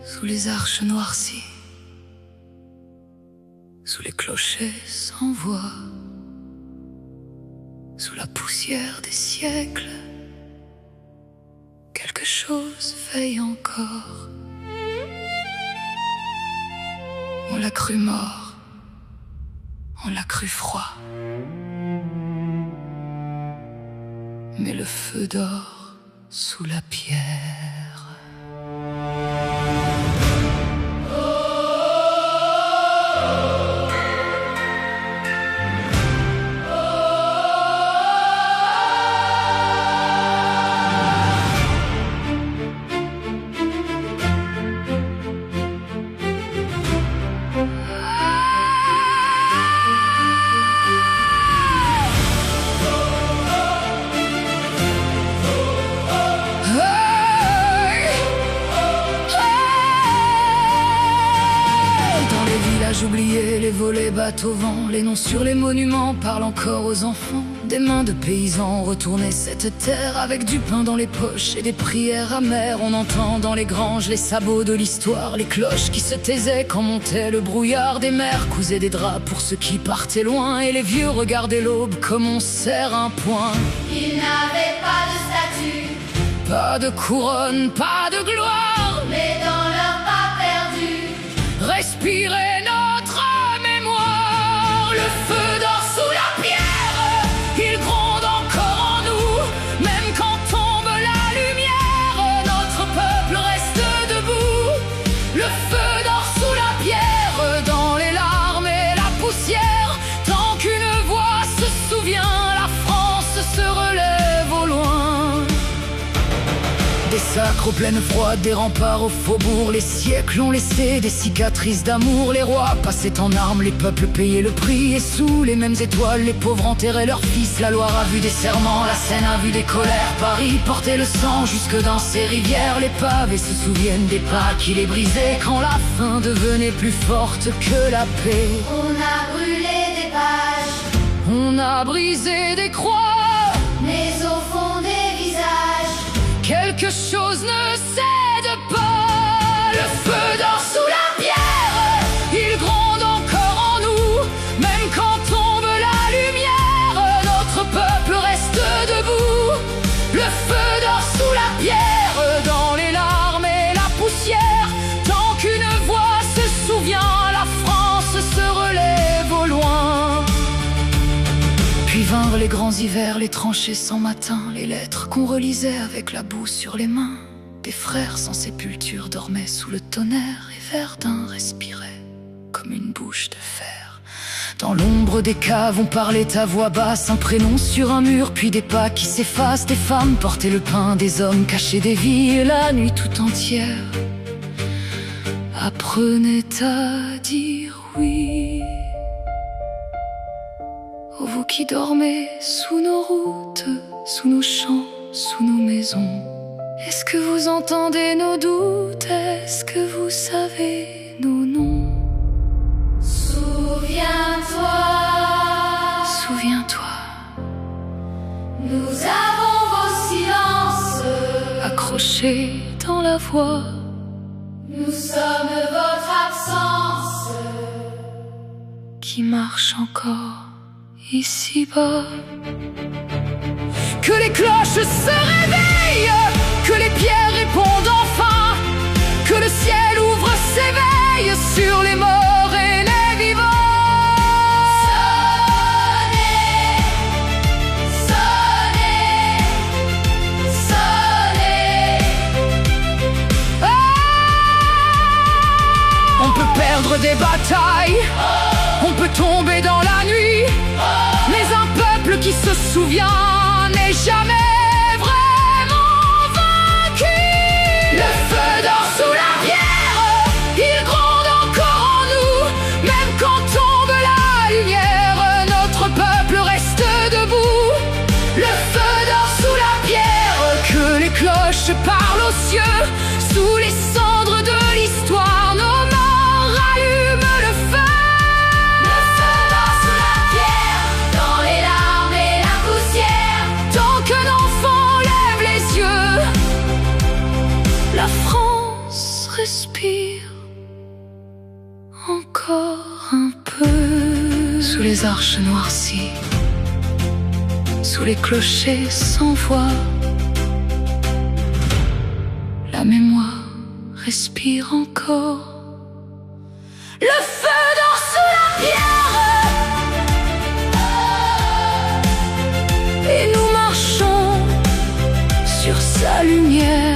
sous les arches noircies, sous les clochers sans voix, sous la poussière des siècles, quelque chose veille encore. On l'a cru mort, on l'a cru froid, mais le feu dort sous la pierre. Oubliés, les volets battent au vent, les noms sur les monuments parlent encore aux enfants. Des mains de paysans retournaient cette terre avec du pain dans les poches et des prières amères. On entend dans les granges les sabots de l'histoire, les cloches qui se taisaient quand montait le brouillard. Des mères cousaient des draps pour ceux qui partaient loin, et les vieux regardaient l'aube comme on serre un poing. Ils n'avaient pas de statue, pas de couronne, pas de gloire, mais dans leur pas perdu respirer notre mémoire. Le feu dort sous la pierre, il gronde encore en nous. Même quand tombe la lumière, notre peuple reste debout. Le feu dort sous la pierre, dans les larmes et la poussière. Tant qu'une voix se souvient, la France se relève au loin. Des sacres aux plaines froides, des remparts au faubourg. Les siècles ont laissé des cicatrices d'amour. Les rois passaient en armes, les peuples payaient le prix. Et sous les mêmes étoiles, les pauvres enterraient leurs fils. La Loire a vu des serments, la Seine a vu des colères. Paris portait le sang jusque dans ses rivières. Les pavés se souviennent des pas qui les brisaient quand la faim devenait plus forte que la paix. On a brûlé des pages, on a brisé des croix, mais au fond des visages, quelque chose ne cède pas. Le feu dort sous la pierre, il gronde encore en nous. Même quand tombe la lumière, notre peuple reste debout. Le feu dort sous la pierre, dans les larmes et la poussière. Tant qu'une voix se souvient, la France se relève au loin. Puis vinrent les grands hivers, les tranchées sans matin, les lettres qu'on relisait avec la boue sur les mains. Des frères sans sépulture dormaient sous le tonnerre, et Verdun respirait comme une bouche de fer. Dans l'ombre des caves, on parlait à voix basse, un prénom sur un mur, puis des pas qui s'effacent. Des femmes portaient le pain, des hommes cachaient des vies, et la nuit tout entière apprenait à dire oui. Oh, vous qui dormez sous nos routes, sous nos champs, sous nos maisons, est-ce que vous entendez nos doutes? Est-ce que vous savez nos noms? souviens-toi, Souviens-toi, nous avons vos silences, accrochés dans la voix, nous sommes votre absence. qui marche encore ici-bas. Que les cloches se réveillent, que les pierres répondent enfin, que le ciel ouvre ses veilles sur les morts et les vivants. Sonnez, sonnez, sonnez. On peut perdre des batailles, on peut tomber dans la nuit, mais un peuple qui se souvient n'est jamais vraiment vaincu. Le feu dort sous la pierre, il gronde encore en nous. Même quand tombe la lumière, notre peuple reste debout. Le feu dort sous la pierre, que les cloches parlent aux cieux. Sous les cendres de l'histoire, nos morts allument le feu. Le feu dort sous la pierre, dans les larmes et la poussière. Tant que nos respire encore un peu. Sous les arches noircies, sous les clochers sans voix, la mémoire respire encore. Le feu dort sous la pierre et nous marchons sur sa lumière.